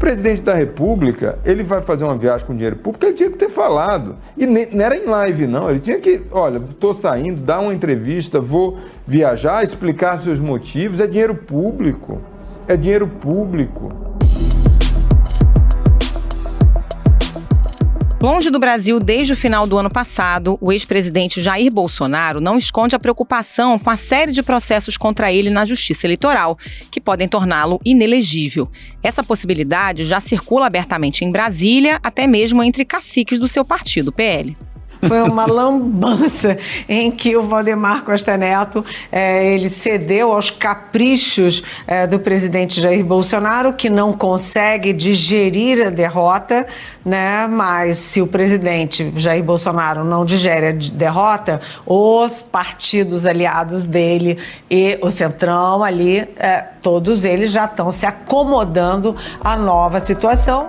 presidente da República, ele vai fazer uma viagem com dinheiro público, ele tinha que ter falado. E não era em live, não. Ele tinha que, olha, estou saindo, dar uma entrevista, vou viajar, explicar seus motivos. É dinheiro público. É dinheiro público. Longe do Brasil desde o final do ano passado, o ex-presidente Jair Bolsonaro não esconde a preocupação com a série de processos contra ele na Justiça Eleitoral, que podem torná-lo inelegível. Essa possibilidade já circula abertamente em Brasília, até mesmo entre caciques do seu partido, PL. Foi uma lambança em que o Valdemar Costa Neto ele cedeu aos caprichos do presidente Jair Bolsonaro, que não consegue digerir a derrota, né? Mas se o presidente Jair Bolsonaro não digere a derrota, os partidos aliados dele e o Centrão ali, todos eles já estão se acomodando à nova situação.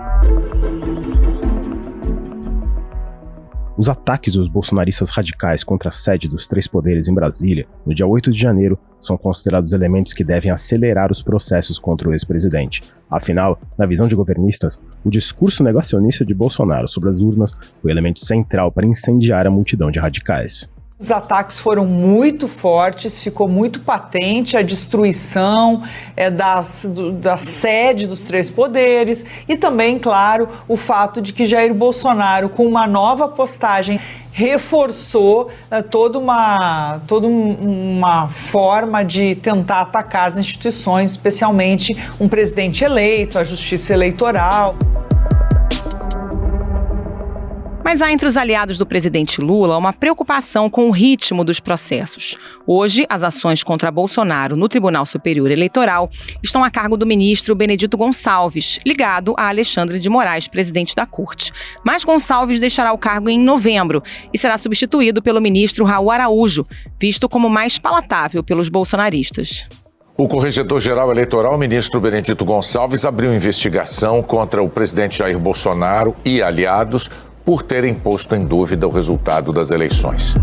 Os ataques dos bolsonaristas radicais contra a sede dos três poderes em Brasília, no dia 8 de janeiro, são considerados elementos que devem acelerar os processos contra o ex-presidente. Afinal, na visão de governistas, o discurso negacionista de Bolsonaro sobre as urnas foi elemento central para incendiar a multidão de radicais. Os ataques foram muito fortes, ficou muito patente a destruição da sede dos três poderes e também, claro, o fato de que Jair Bolsonaro, com uma nova postagem, reforçou toda uma forma de tentar atacar as instituições, especialmente um presidente eleito, a justiça eleitoral. Mas há entre os aliados do presidente Lula uma preocupação com o ritmo dos processos. Hoje, as ações contra Bolsonaro no Tribunal Superior Eleitoral estão a cargo do ministro Benedito Gonçalves, ligado a Alexandre de Moraes, presidente da Corte. Mas Gonçalves deixará o cargo em novembro e será substituído pelo ministro Raul Araújo, visto como mais palatável pelos bolsonaristas. O corregedor-geral eleitoral, ministro Benedito Gonçalves, abriu investigação contra o presidente Jair Bolsonaro e aliados por terem posto em dúvida o resultado das eleições.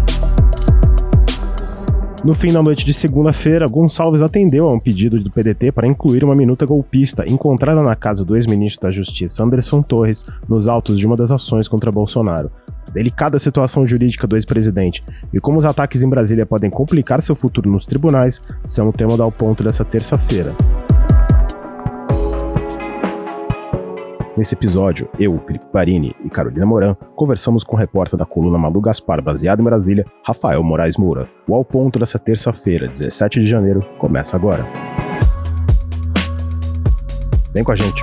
No fim da noite de segunda-feira, Gonçalves atendeu a um pedido do PDT para incluir uma minuta golpista encontrada na casa do ex-ministro da Justiça, Anderson Torres, nos autos de uma das ações contra Bolsonaro. Delicada situação jurídica do ex-presidente e como os ataques em Brasília podem complicar seu futuro nos tribunais são o tema do Ao Ponto dessa terça-feira. Nesse episódio, eu, Felipe Parini e Carolina Moran conversamos com o repórter da coluna Malu Gaspar, baseado em Brasília, Rafael Moraes Moura. O Ao Ponto dessa terça-feira, 17 de janeiro, começa agora. Vem com a gente.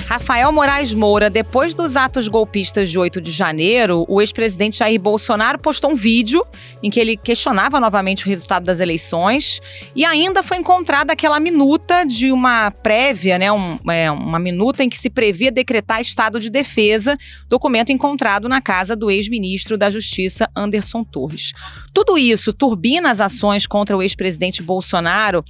Rafael Moraes Moura, depois dos atos golpistas de 8 de janeiro, o ex-presidente Jair Bolsonaro postou um vídeo em que ele questionava novamente o resultado das eleições e ainda foi encontrada aquela minuta de uma prévia, né, uma minuta em que se previa decretar estado de defesa, documento encontrado na casa do ex-ministro da Justiça, Anderson Torres. Tudo isso turbina as ações contra o ex-presidente Bolsonaro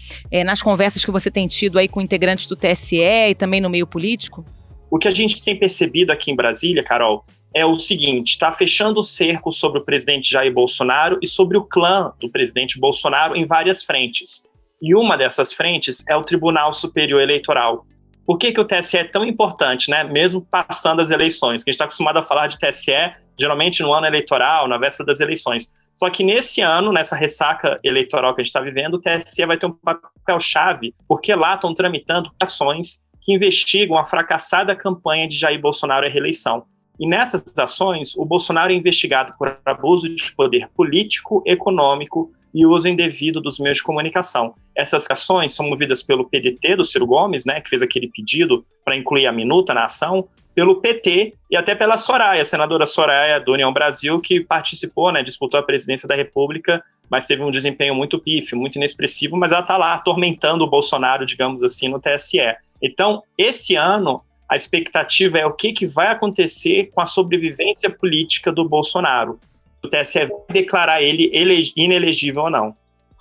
nas conversas que você tem tido aí com integrantes do TSE e também no meio político? O que a gente tem percebido aqui em Brasília, Carol, é o seguinte: está fechando o cerco sobre o presidente Jair Bolsonaro e sobre o clã do presidente Bolsonaro em várias frentes. E uma dessas frentes é o Tribunal Superior Eleitoral. Por que o TSE é tão importante, né? Mesmo passando as eleições? Que a gente está acostumado a falar de TSE, geralmente no ano eleitoral, na véspera das eleições. Só que nesse ano, nessa ressaca eleitoral que a gente está vivendo, o TSE vai ter um papel-chave, porque lá estão tramitando ações que investigam a fracassada campanha de Jair Bolsonaro à reeleição. E nessas ações, o Bolsonaro é investigado por abuso de poder político, econômico e uso indevido dos meios de comunicação. Essas ações são movidas pelo PDT do Ciro Gomes, né, que fez aquele pedido para incluir a minuta na ação, pelo PT e até pela Soraya, a senadora Soraya do União Brasil, que participou, né, disputou a presidência da República, mas teve um desempenho muito pífio, muito inexpressivo, mas ela está lá atormentando o Bolsonaro, digamos assim, no TSE. Então, esse ano, a expectativa é o que vai acontecer com a sobrevivência política do Bolsonaro. O TSE vai declarar ele inelegível ou não.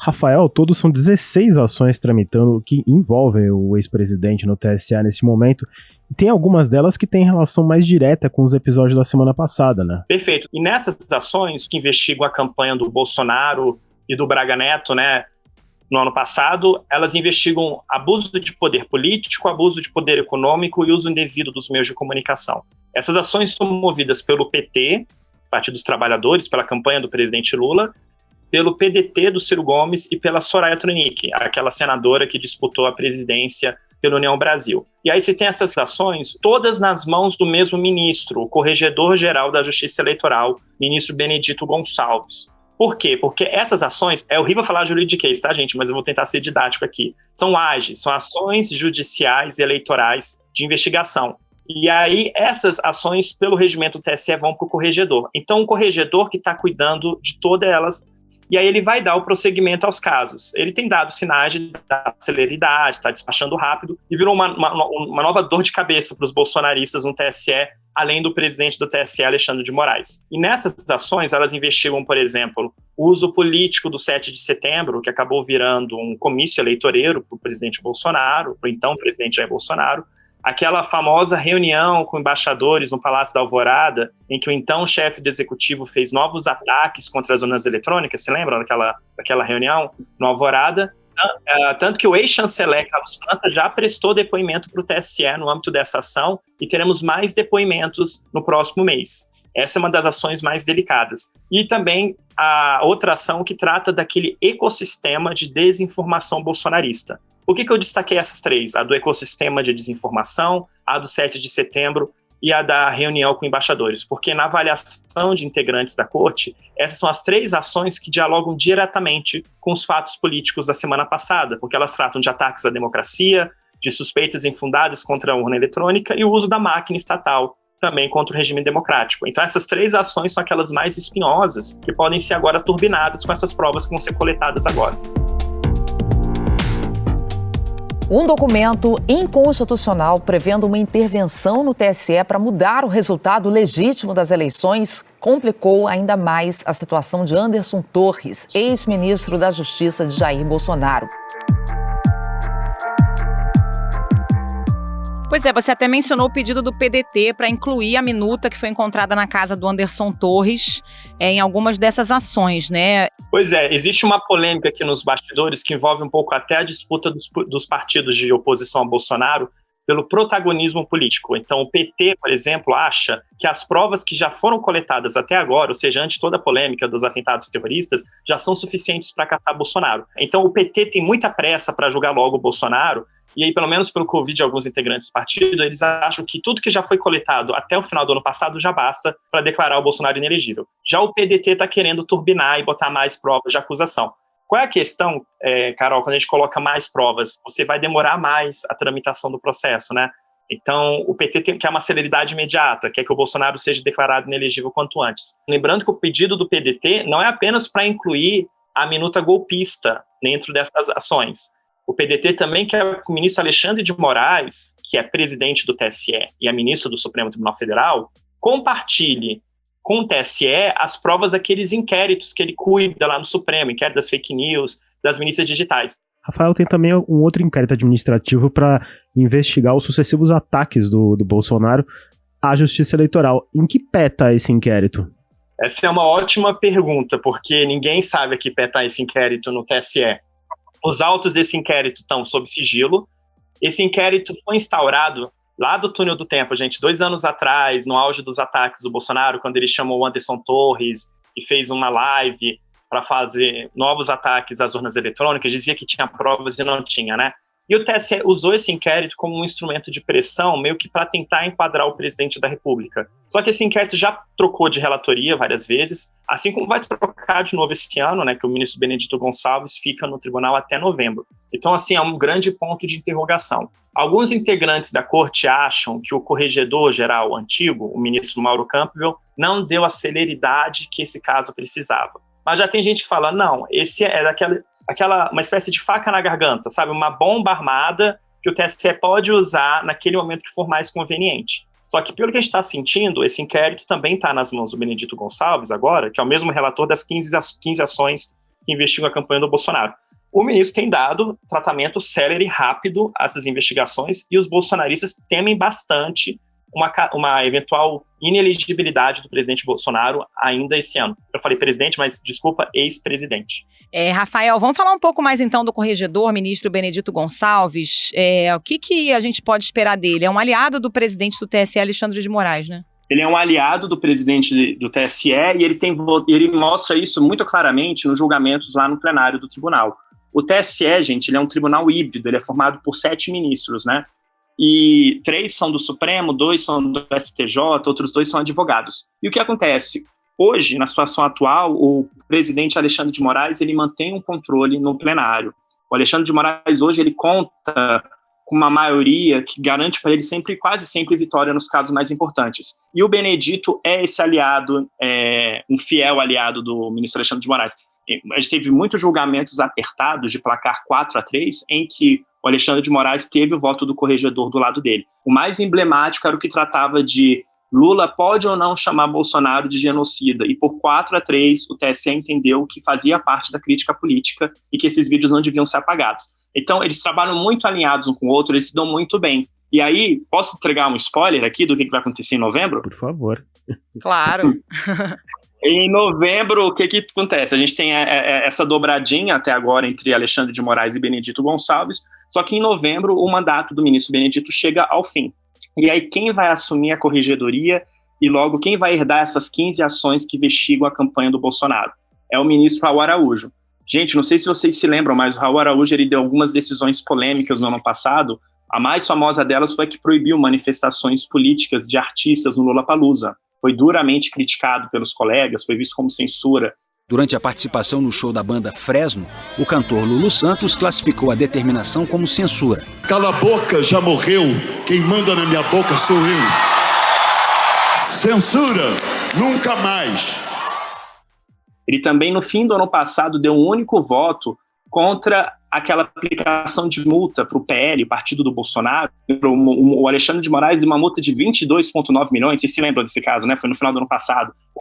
Rafael, todos são 16 ações tramitando que envolvem o ex-presidente no TSE nesse momento. E tem algumas delas que têm relação mais direta com os episódios da semana passada, né? Perfeito. E nessas ações que investigam a campanha do Bolsonaro e do Braga Neto, né, no ano passado, elas investigam abuso de poder político, abuso de poder econômico e uso indevido dos meios de comunicação. Essas ações são movidas pelo PT, Partido dos Trabalhadores, pela campanha do presidente Lula, pelo PDT do Ciro Gomes e pela Soraya Tronic, aquela senadora que disputou a presidência pela União Brasil. E aí você tem essas ações todas nas mãos do mesmo ministro, o Corregedor-Geral da Justiça Eleitoral, ministro Benedito Gonçalves. Por quê? Porque essas ações, é horrível falar juridiquês, tá, gente? Mas eu vou tentar ser didático aqui. São AGEs, são ações judiciais e eleitorais de investigação. E aí, essas ações, pelo regimento do TSE, vão para o corregedor. Então, o corregedor que está cuidando de todas elas, e aí ele vai dar o prosseguimento aos casos. Ele tem dado sinais de celeridade, está despachando rápido, e virou uma nova dor de cabeça para os bolsonaristas no TSE, além do presidente do TSE, Alexandre de Moraes. E nessas ações, elas investigam, por exemplo, o uso político do 7 de setembro, que acabou virando um comício eleitoreiro para o presidente Bolsonaro, para o então presidente Jair Bolsonaro, aquela famosa reunião com embaixadores no Palácio da Alvorada, em que o então chefe do executivo fez novos ataques contra as urnas eletrônicas, se lembram daquela reunião no Alvorada? Tanto que o ex-chanceler Carlos França já prestou depoimento para o TSE no âmbito dessa ação e teremos mais depoimentos no próximo mês. Essa é uma das ações mais delicadas. E também a outra ação que trata daquele ecossistema de desinformação bolsonarista. Por que eu destaquei essas três? A do ecossistema de desinformação, a do 7 de setembro e a da reunião com embaixadores. Porque na avaliação de integrantes da corte, essas são as três ações que dialogam diretamente com os fatos políticos da semana passada, porque elas tratam de ataques à democracia, de suspeitas infundadas contra a urna eletrônica e o uso da máquina estatal, também contra o regime democrático. Então essas três ações são aquelas mais espinhosas, que podem ser agora turbinadas com essas provas que vão ser coletadas agora. Um documento inconstitucional prevendo uma intervenção no TSE para mudar o resultado legítimo das eleições complicou ainda mais a situação de Anderson Torres, ex-ministro da Justiça de Jair Bolsonaro. Pois é, você até mencionou o pedido do PDT para incluir a minuta que foi encontrada na casa do Anderson Torres em algumas dessas ações, né? Pois é, existe uma polêmica aqui nos bastidores que envolve um pouco até a disputa dos partidos de oposição a Bolsonaro pelo protagonismo político. Então, o PT, por exemplo, acha que as provas que já foram coletadas até agora, ou seja, antes de toda a polêmica dos atentados terroristas, já são suficientes para caçar Bolsonaro. Então, o PT tem muita pressa para julgar logo o Bolsonaro, e aí, pelo menos pelo que eu ouvi de alguns integrantes do partido, eles acham que tudo que já foi coletado até o final do ano passado já basta para declarar o Bolsonaro inelegível. Já o PDT está querendo turbinar e botar mais provas de acusação. Qual é a questão, Carol, quando a gente coloca mais provas? Você vai demorar mais a tramitação do processo, né? Então, o PT quer uma celeridade imediata, quer que o Bolsonaro seja declarado inelegível quanto antes. Lembrando que o pedido do PDT não é apenas para incluir a minuta golpista dentro dessas ações. O PDT também quer que o ministro Alexandre de Moraes, que é presidente do TSE e é ministro do Supremo Tribunal Federal, compartilhe com o TSE as provas daqueles inquéritos que ele cuida lá no Supremo, inquérito das fake news, das milícias digitais. Rafael, tem também um outro inquérito administrativo para investigar os sucessivos ataques do Bolsonaro à Justiça Eleitoral. Em que pé está esse inquérito? Essa é uma ótima pergunta, porque ninguém sabe a que pé está esse inquérito no TSE. Os autos desse inquérito estão sob sigilo. Esse inquérito foi instaurado lá do túnel do tempo, gente, 2 anos atrás, no auge dos ataques do Bolsonaro, quando ele chamou o Anderson Torres e fez uma live para fazer novos ataques às urnas eletrônicas, dizia que tinha provas e não tinha, né? E o TSE usou esse inquérito como um instrumento de pressão, meio que para tentar enquadrar o presidente da República. Só que esse inquérito já trocou de relatoria várias vezes, assim como vai trocar de novo esse ano, né, que o ministro Benedito Gonçalves fica no tribunal até novembro. Então, assim, é um grande ponto de interrogação. Alguns integrantes da corte acham que o corregedor-geral antigo, o ministro Mauro Campbell, não deu a celeridade que esse caso precisava. Mas já tem gente que fala, não, esse é uma espécie de faca na garganta, sabe? Uma bomba armada que o TSE pode usar naquele momento que for mais conveniente. Só que, pelo que a gente está sentindo, esse inquérito também está nas mãos do Benedito Gonçalves agora, que é o mesmo relator das 15 ações que investigam a campanha do Bolsonaro. O ministro tem dado tratamento célere e rápido a essas investigações e os bolsonaristas temem bastante uma eventual inelegibilidade do presidente Bolsonaro ainda esse ano. Eu falei presidente, mas desculpa, ex-presidente. Rafael, vamos falar um pouco mais então do corregedor, ministro Benedito Gonçalves. O que a gente pode esperar dele? É um aliado do presidente do TSE, Alexandre de Moraes, né? Ele é um aliado do presidente do TSE e ele mostra isso muito claramente nos julgamentos lá no plenário do tribunal. O TSE, gente, ele é um tribunal híbrido, ele é formado por 7 ministros, né? E 3 são do Supremo, 2 são do STJ, outros 2 são advogados. E o que acontece? Hoje, na situação atual, o presidente Alexandre de Moraes, ele mantém um controle no plenário. O Alexandre de Moraes, hoje, ele conta com uma maioria que garante para ele quase sempre vitória nos casos mais importantes. E o Benedito é esse aliado, um fiel aliado do ministro Alexandre de Moraes. A gente teve muitos julgamentos apertados de placar 4-3, em que o Alexandre de Moraes teve o voto do corregedor do lado dele. O mais emblemático era o que tratava de Lula pode ou não chamar Bolsonaro de genocida, e por 4-3 o TSE entendeu que fazia parte da crítica política e que esses vídeos não deviam ser apagados. Então, eles trabalham muito alinhados um com o outro, eles se dão muito bem. E aí, posso entregar um spoiler aqui do que vai acontecer em novembro? Por favor. Claro. Em novembro, o que acontece? A gente tem essa dobradinha até agora entre Alexandre de Moraes e Benedito Gonçalves, só que em novembro o mandato do ministro Benedito chega ao fim. E aí quem vai assumir a corregedoria e logo quem vai herdar essas 15 ações que investigam a campanha do Bolsonaro? É o ministro Raul Araújo. Gente, não sei se vocês se lembram, mas o Raul Araújo ele deu algumas decisões polêmicas no ano passado. A mais famosa delas foi a que proibiu manifestações políticas de artistas no Lollapalooza. Foi duramente criticado pelos colegas, foi visto como censura. Durante a participação no show da banda Fresno, o cantor Lulu Santos classificou a determinação como censura. Cala a boca, já morreu. Quem manda na minha boca sou eu. Censura, nunca mais. Ele também, no fim do ano passado, deu um único voto contra aquela aplicação de multa para o PL, partido do Bolsonaro. O Alexandre de Moraes deu uma multa de 22,9 milhões, vocês se lembram desse caso, né? Foi no final do ano passado. O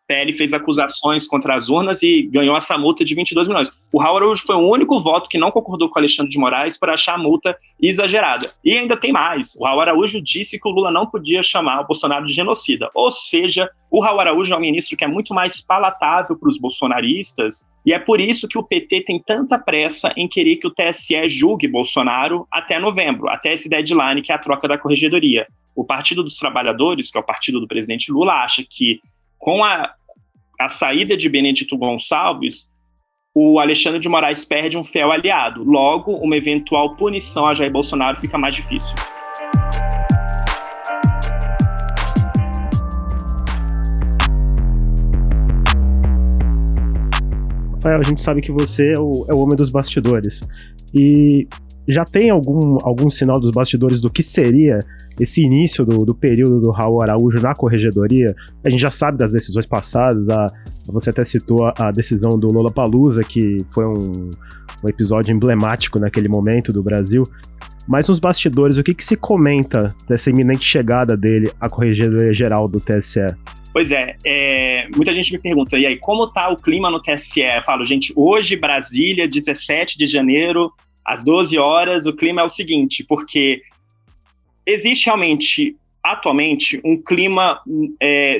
PL fez acusações contra as urnas e ganhou essa multa de 22 milhões. O Raul Araújo foi o único voto que não concordou com o Alexandre de Moraes por achar a multa exagerada. E ainda tem mais. O Raul Araújo disse que o Lula não podia chamar o Bolsonaro de genocida. Ou seja, o Raul Araújo é um ministro que é muito mais palatável para os bolsonaristas e é por isso que o PT tem tanta pressa em querer que o TSE julgue Bolsonaro até novembro, até esse deadline que é a troca da corregedoria. O Partido dos Trabalhadores, que é o partido do presidente Lula, acha que com a saída de Benedito Gonçalves, o Alexandre de Moraes perde um fiel aliado. Logo, uma eventual punição a Jair Bolsonaro fica mais difícil. Rafael, a gente sabe que você é o homem dos bastidores. E já tem algum sinal dos bastidores do que seria esse início do período do Raul Araújo na corregedoria? A gente já sabe das decisões passadas, você até citou a decisão do Lollapalooza, que foi um episódio emblemático naquele momento do Brasil. Mas nos bastidores, o que se comenta dessa iminente chegada dele à corregedoria geral do TSE? Pois muita gente me pergunta, e aí, como está o clima no TSE? Eu falo, gente, hoje, Brasília, 17 de janeiro, às 12 horas, o clima é o seguinte, porque existe realmente, atualmente, um clima,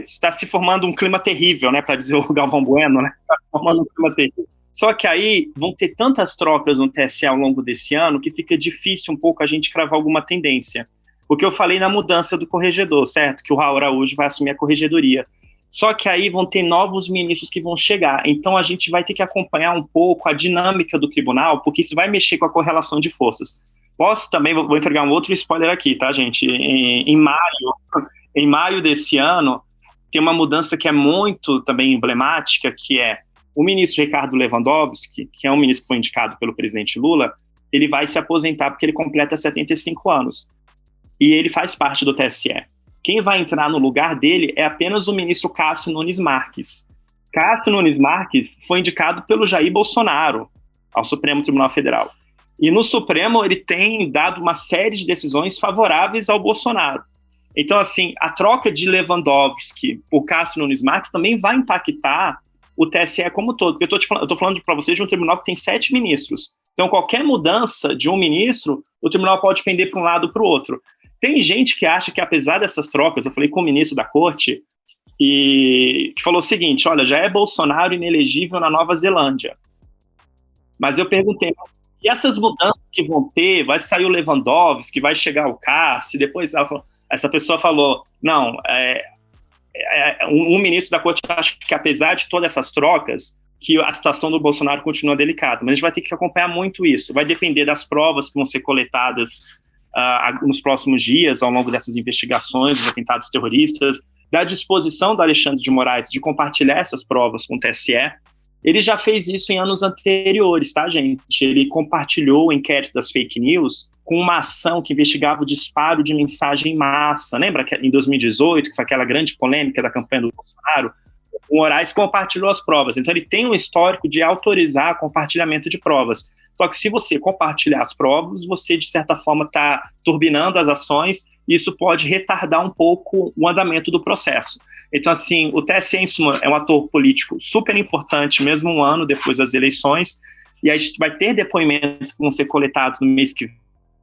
está se formando um clima terrível, né, para dizer o Galvão Bueno, né, está se formando um clima terrível. Só que aí vão ter tantas trocas no TSE ao longo desse ano que fica difícil um pouco a gente cravar alguma tendência. Porque eu falei na mudança do corregedor, certo? Que o Raul Araújo vai assumir a corregedoria. Só que aí vão ter novos ministros que vão chegar. Então a gente vai ter que acompanhar um pouco a dinâmica do tribunal, porque isso vai mexer com a correlação de forças. Posso também, vou entregar um outro spoiler aqui, tá, gente? Em maio desse ano, tem uma mudança que é muito também emblemática, que é o ministro Ricardo Lewandowski, que é um ministro que foi indicado pelo presidente Lula, ele vai se aposentar porque ele completa 75 anos. E ele faz parte do TSE. Quem vai entrar no lugar dele é apenas o ministro Cássio Nunes Marques. Cássio Nunes Marques foi indicado pelo Jair Bolsonaro ao Supremo Tribunal Federal. E no Supremo ele tem dado uma série de decisões favoráveis ao Bolsonaro. Então, assim, a troca de Lewandowski por Cássio Nunes Marques também vai impactar o TSE como um todo. Porque eu estou falando para vocês de um tribunal que tem 7 ministros. Então, qualquer mudança de um ministro, o tribunal pode pender para um lado ou para o outro. Tem gente que acha que, apesar dessas trocas, eu falei com o ministro da Corte, e que falou o seguinte, olha, já é Bolsonaro inelegível na Nova Zelândia. Mas eu perguntei, e essas mudanças que vão ter, vai sair o Lewandowski, vai chegar o Cássio, depois essa pessoa falou, não, um ministro da Corte acha que, apesar de todas essas trocas, que a situação do Bolsonaro continua delicada, mas a gente vai ter que acompanhar muito isso, vai depender das provas que vão ser coletadas nos próximos dias, ao longo dessas investigações dos atentados terroristas, da disposição do Alexandre de Moraes de compartilhar essas provas com o TSE. Ele já fez isso em anos anteriores, tá, gente? Ele compartilhou o inquérito das fake news com uma ação que investigava o disparo de mensagem em massa. Lembra que em 2018, que foi aquela grande polêmica da campanha do Bolsonaro? O Moraes compartilhou as provas. Então, ele tem um histórico de autorizar compartilhamento de provas. Só que se você compartilhar as provas, você, de certa forma, está turbinando as ações e isso pode retardar um pouco o andamento do processo. Então, assim, o TSE é um ator político super importante, mesmo um ano depois das eleições, e a gente vai ter depoimentos que vão ser coletados no mês que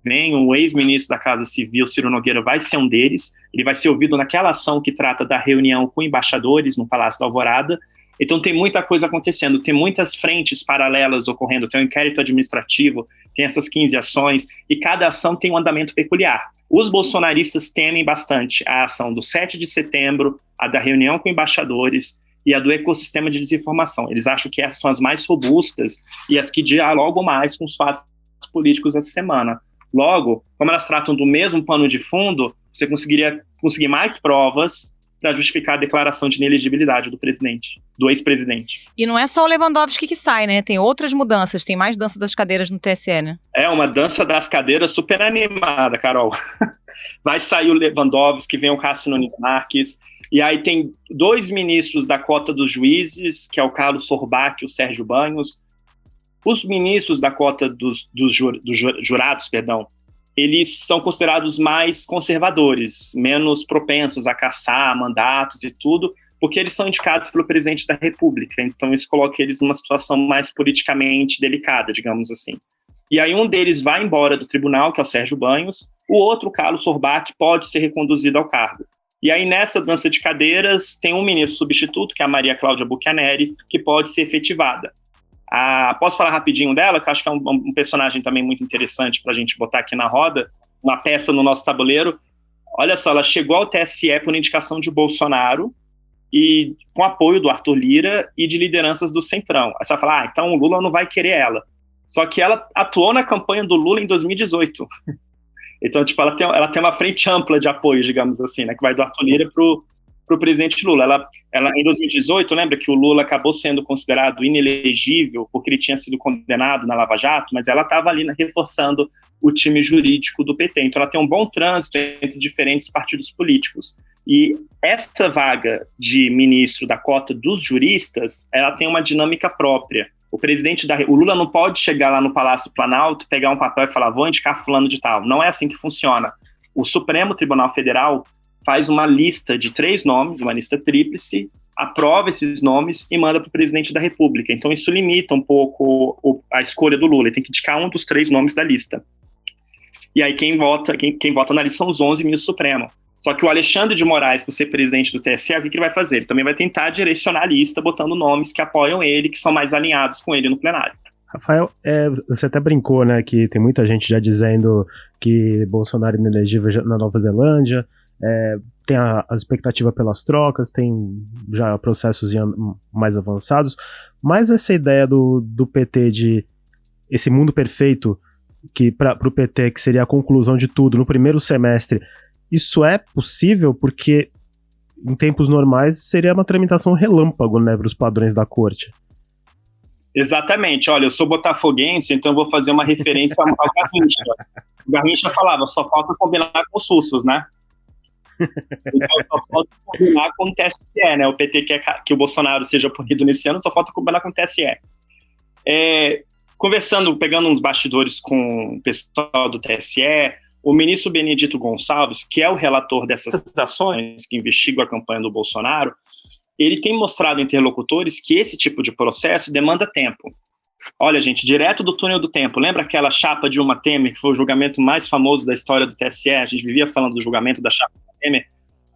vem. O ex-ministro da Casa Civil, Ciro Nogueira, vai ser um deles. Ele vai ser ouvido naquela ação que trata da reunião com embaixadores no Palácio da Alvorada. Então tem muita coisa acontecendo, tem muitas frentes paralelas ocorrendo, tem um inquérito administrativo, tem essas 15 ações, e cada ação tem um andamento peculiar. Os bolsonaristas temem bastante a ação do 7 de setembro, a da reunião com embaixadores e a do ecossistema de desinformação. Eles acham que essas são as mais robustas e as que dialogam mais com os fatos políticos essa semana. Logo, como elas tratam do mesmo pano de fundo, você conseguiria conseguir mais provas para justificar a declaração de inelegibilidade do presidente, do ex-presidente. E não é só o Lewandowski que sai, né? Tem outras mudanças, tem mais dança das cadeiras no TSE, né? É uma dança das cadeiras super animada, Carol. Vai sair o Lewandowski, vem o Cássio Nunes Marques, e aí tem 2 ministros da cota dos juízes, que é o Carlos Sorbach e o Sérgio Banhos. Os ministros da cota dos jurados, eles são considerados mais conservadores, menos propensos a caçar mandatos e tudo, porque eles são indicados pelo presidente da República. Então isso coloca eles numa situação mais politicamente delicada, digamos assim. E aí um deles vai embora do tribunal, que é o Sérgio Banhos, o outro, Carlos Sorbach, pode ser reconduzido ao cargo. E aí nessa dança de cadeiras tem um ministro substituto, que é a Maria Cláudia Buchianeri, que pode ser efetivada. Posso falar rapidinho dela, que eu acho que é um personagem também muito interessante para a gente botar aqui na roda, uma peça no nosso tabuleiro. Olha só, ela chegou ao TSE por indicação de Bolsonaro e com apoio do Arthur Lira e de lideranças do Centrão. Aí você vai falar, então o Lula não vai querer ela. Só que ela atuou na campanha do Lula em 2018. Então, tipo, ela tem uma frente ampla de apoio, digamos assim, né, que vai do Arthur Lira pro presidente Lula. Ela, em 2018, lembra que o Lula acabou sendo considerado inelegível porque ele tinha sido condenado na Lava Jato, mas ela estava ali reforçando o time jurídico do PT. Então ela tem um bom trânsito entre diferentes partidos políticos. E essa vaga de ministro da cota dos juristas, ela tem uma dinâmica própria. O Lula não pode chegar lá no Palácio do Planalto, pegar um papel e falar, vou indicar fulano de tal. Não é assim que funciona. O Supremo Tribunal Federal faz uma lista de 3 nomes, uma lista tríplice, aprova esses nomes e manda para o presidente da República. Então isso limita um pouco a escolha do Lula. Ele tem que indicar um dos 3 nomes da lista. E aí quem vota na lista são os 11 ministros do Supremo. Só que o Alexandre de Moraes, por ser presidente do TSE, o que ele vai fazer? Ele também vai tentar direcionar a lista, botando nomes que apoiam ele, que são mais alinhados com ele no plenário. Rafael, você até brincou, né, que tem muita gente já dizendo que Bolsonaro é inelegível na Nova Zelândia, tem a expectativa pelas trocas, tem já processos mais avançados, mas essa ideia do PT de esse mundo perfeito, que para o PT que seria a conclusão de tudo no primeiro semestre, isso é possível? Porque em tempos normais seria uma tramitação relâmpago, né, para os padrões da corte. Exatamente, olha, eu sou botafoguense, então eu vou fazer uma referência ao Garrincha. O Garrincha falava, só falta combinar com os SUSs, né? Então, só falta combinar com o TSE, né? O PT quer que o Bolsonaro seja punido nesse ano, só falta combinar com o TSE. Conversando, pegando uns bastidores com o pessoal do TSE, o ministro Benedito Gonçalves, que é o relator dessas ações que investigam a campanha do Bolsonaro, ele tem mostrado a interlocutores que esse tipo de processo demanda tempo. Olha, gente, direto do túnel do tempo, lembra aquela chapa Dilma Temer, que foi o julgamento mais famoso da história do TSE? A gente vivia falando do julgamento da chapa Temer.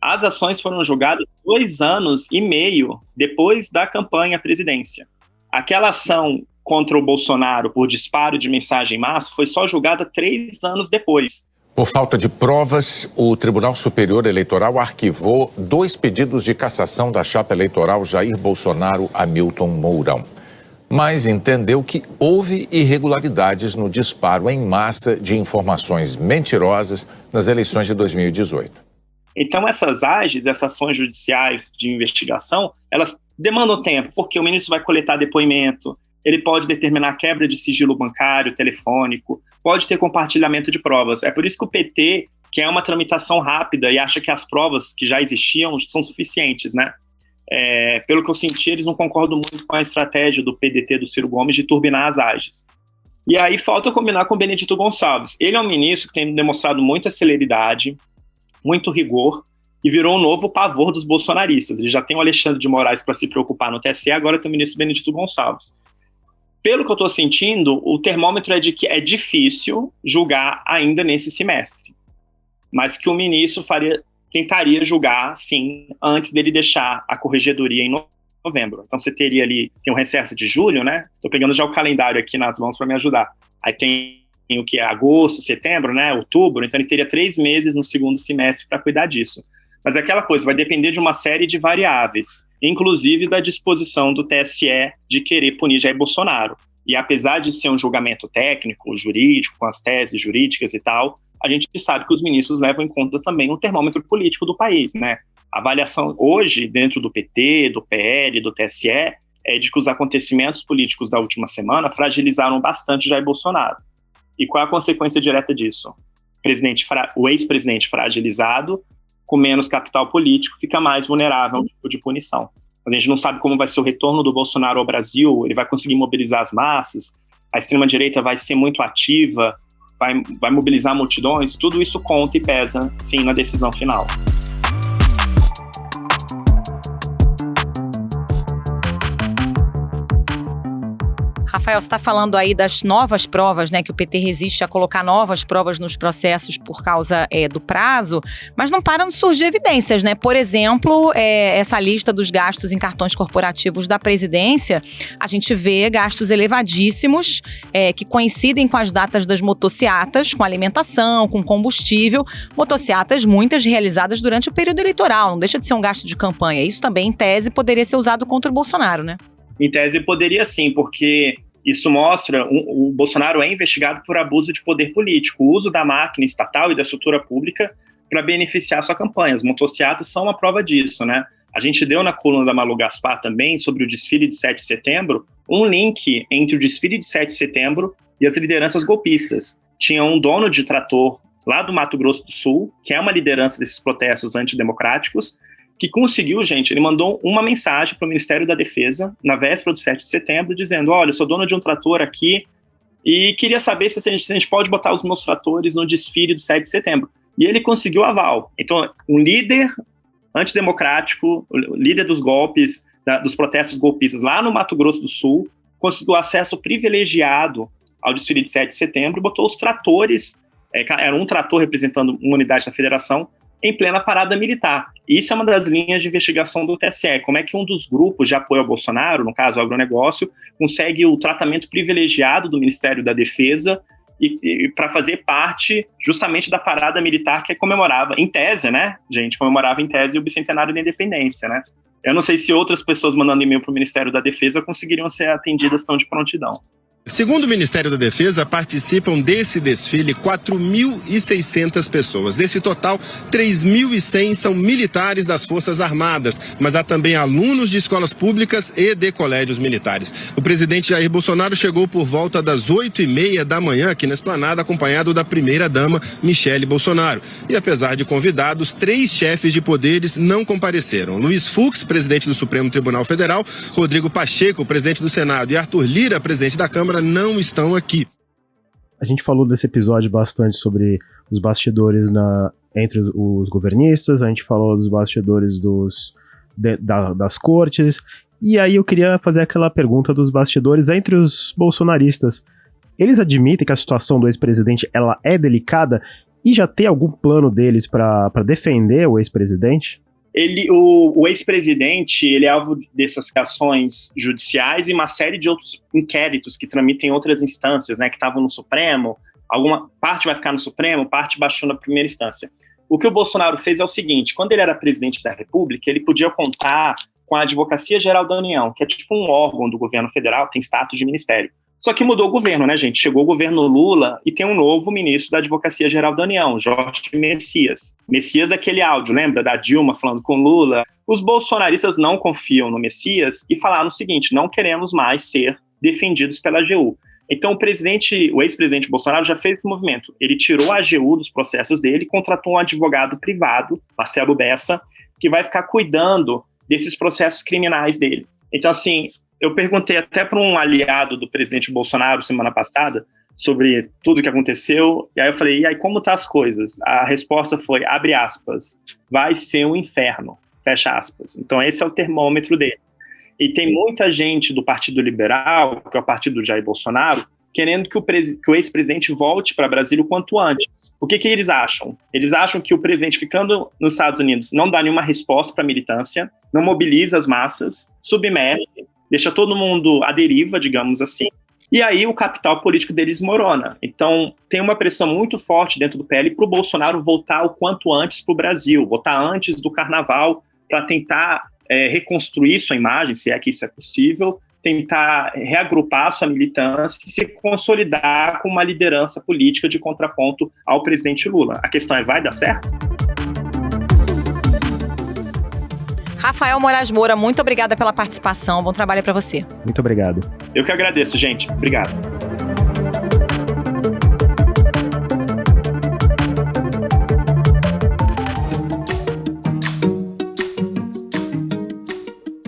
As ações foram julgadas 2 anos e meio depois da campanha à presidência. Aquela ação contra o Bolsonaro por disparo de mensagem em massa foi só julgada 3 anos depois. Por falta de provas, o Tribunal Superior Eleitoral arquivou 2 pedidos de cassação da chapa eleitoral Jair Bolsonaro-Hamilton Mourão. Mas entendeu que houve irregularidades no disparo em massa de informações mentirosas nas eleições de 2018. Então essas AGs, essas ações judiciais de investigação, elas demandam tempo, porque o ministro vai coletar depoimento, ele pode determinar quebra de sigilo bancário, telefônico, pode ter compartilhamento de provas. É por isso que o PT quer uma tramitação rápida e acha que as provas que já existiam são suficientes, né? Pelo que eu senti, eles não concordam muito com a estratégia do PDT, do Ciro Gomes, de turbinar as AGs. E aí falta combinar com o Benedito Gonçalves. Ele é um ministro que tem demonstrado muita celeridade, muito rigor, e virou um novo pavor dos bolsonaristas. Ele já tem o Alexandre de Moraes para se preocupar no TSE, agora tem o ministro Benedito Gonçalves. Pelo que eu estou sentindo, o termômetro é de que é difícil julgar ainda nesse semestre, mas que o ministro tentaria julgar, sim, antes dele deixar a corregedoria em novembro. Então você teria ali, tem um recesso de julho, né? Estou pegando já o calendário aqui nas mãos para me ajudar. Aí tem o que é agosto, setembro, né? Outubro, então ele teria 3 meses no segundo semestre para cuidar disso. Mas é aquela coisa, vai depender de uma série de variáveis, inclusive da disposição do TSE de querer punir Jair Bolsonaro. E apesar de ser um julgamento técnico, jurídico, com as teses jurídicas e tal, a gente sabe que os ministros levam em conta também o termômetro político do país, né? A avaliação hoje, dentro do PT, do PL, do TSE, é de que os acontecimentos políticos da última semana fragilizaram bastante Jair Bolsonaro. E qual é a consequência direta disso? O ex-presidente fragilizado, com menos capital político, fica mais vulnerável ao tipo de punição. A gente não sabe como vai ser o retorno do Bolsonaro ao Brasil, ele vai conseguir mobilizar as massas, a extrema-direita vai ser muito ativa, vai mobilizar multidões, tudo isso conta e pesa, sim, na decisão final. Rafael, você está falando aí das novas provas, né, que o PT resiste a colocar novas provas nos processos por causa do prazo, mas não param de surgir evidências, né? Por exemplo, essa lista dos gastos em cartões corporativos da presidência, a gente vê gastos elevadíssimos que coincidem com as datas das motociatas, com alimentação, com combustível, motociatas muitas realizadas durante o período eleitoral, não deixa de ser um gasto de campanha. Isso também, em tese, poderia ser usado contra o Bolsonaro, né? Em tese poderia sim, porque isso mostra, o Bolsonaro é investigado por abuso de poder político, o uso da máquina estatal e da estrutura pública para beneficiar sua campanha. As motociatas são uma prova disso, né? A gente deu na coluna da Malu Gaspar também, sobre o desfile de 7 de setembro, um link entre o desfile de 7 de setembro e as lideranças golpistas. Tinha um dono de trator lá do Mato Grosso do Sul, que é uma liderança desses protestos antidemocráticos, que conseguiu, gente, ele mandou uma mensagem para o Ministério da Defesa, na véspera do 7 de setembro, dizendo, olha, eu sou dono de um trator aqui e queria saber se a gente pode botar os meus tratores no desfile do 7 de setembro. E ele conseguiu aval. Então, um líder antidemocrático, o líder dos golpes, dos protestos golpistas lá no Mato Grosso do Sul, conseguiu acesso privilegiado ao desfile de 7 de setembro e botou os tratores, era um trator representando uma unidade da federação, em plena parada militar. Isso é uma das linhas de investigação do TSE. Como é que um dos grupos de apoio ao Bolsonaro, no caso o agronegócio, consegue o tratamento privilegiado do Ministério da Defesa e para fazer parte justamente da parada militar que comemorava, em tese, né, gente, comemorava em tese o bicentenário da independência, né? Eu não sei se outras pessoas mandando e-mail para o Ministério da Defesa conseguiriam ser atendidas tão de prontidão. Segundo o Ministério da Defesa, participam desse desfile 4.600 pessoas. Desse total, 3.100 são militares das Forças Armadas, mas há também alunos de escolas públicas e de colégios militares. O presidente Jair Bolsonaro chegou por volta das 8h30 da manhã aqui na Esplanada, acompanhado da primeira-dama, Michele Bolsonaro. E apesar de convidados, 3 chefes de poderes não compareceram. Luiz Fux, presidente do Supremo Tribunal Federal, Rodrigo Pacheco, presidente do Senado, e Arthur Lira, presidente da Câmara, não estão aqui. A gente falou desse episódio bastante sobre os bastidores entre os governistas, a gente falou dos bastidores das cortes. E aí eu queria fazer aquela pergunta dos bastidores entre os bolsonaristas. Eles admitem que a situação do ex-presidente ela é delicada e já tem algum plano deles para defender o ex-presidente? O ex-presidente, ele é alvo dessas ações judiciais e uma série de outros inquéritos que tramitam em outras instâncias, né, que estavam no Supremo. Alguma parte vai ficar no Supremo, parte baixou na primeira instância. O que o Bolsonaro fez é o seguinte: quando ele era presidente da República, ele podia contar com a Advocacia Geral da União, que é tipo um órgão do governo federal, tem status de ministério. Só que mudou o governo, né, gente? Chegou o governo Lula e tem um novo ministro da Advocacia Geral da União, Jorge Messias. Messias é aquele áudio, lembra? Da Dilma falando com Lula. Os bolsonaristas não confiam no Messias e falaram o seguinte: não queremos mais ser defendidos pela AGU. Então o ex-presidente Bolsonaro já fez esse movimento. Ele tirou a AGU dos processos dele e contratou um advogado privado, Marcelo Bessa, que vai ficar cuidando desses processos criminais dele. Então, assim, eu perguntei até para um aliado do presidente Bolsonaro semana passada sobre tudo o que aconteceu, e aí eu falei, e aí como tá as coisas? A resposta foi, abre aspas, vai ser um inferno, fecha aspas. Então esse é o termômetro deles. E tem muita gente do Partido Liberal, que é o partido do Jair Bolsonaro, querendo que o ex-presidente volte para Brasília o quanto antes. O que eles acham? Eles acham que o presidente ficando nos Estados Unidos não dá nenhuma resposta para a militância, não mobiliza as massas, submete, deixa todo mundo à deriva, digamos assim, e aí o capital político deles desmorona. Então tem uma pressão muito forte dentro do PL para o Bolsonaro voltar o quanto antes para o Brasil, voltar antes do Carnaval, para tentar reconstruir sua imagem, se é que isso é possível, tentar reagrupar sua militância e se consolidar com uma liderança política de contraponto ao presidente Lula. A questão é, vai dar certo? Rafael Moraes Moura, muito obrigada pela participação. Bom trabalho para você. Muito obrigado. Eu que agradeço, gente. Obrigado.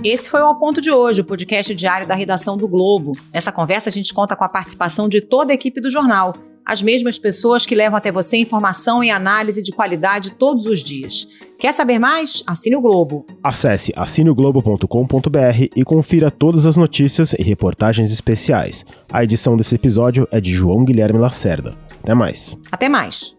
Esse foi o Ao Ponto de hoje, o podcast diário da redação do Globo. Nessa conversa a gente conta com a participação de toda a equipe do jornal, as mesmas pessoas que levam até você informação e análise de qualidade todos os dias. Quer saber mais? Assine o Globo. Acesse assineoglobo.com.br e confira todas as notícias e reportagens especiais. A edição desse episódio é de João Guilherme Lacerda. Até mais. Até mais.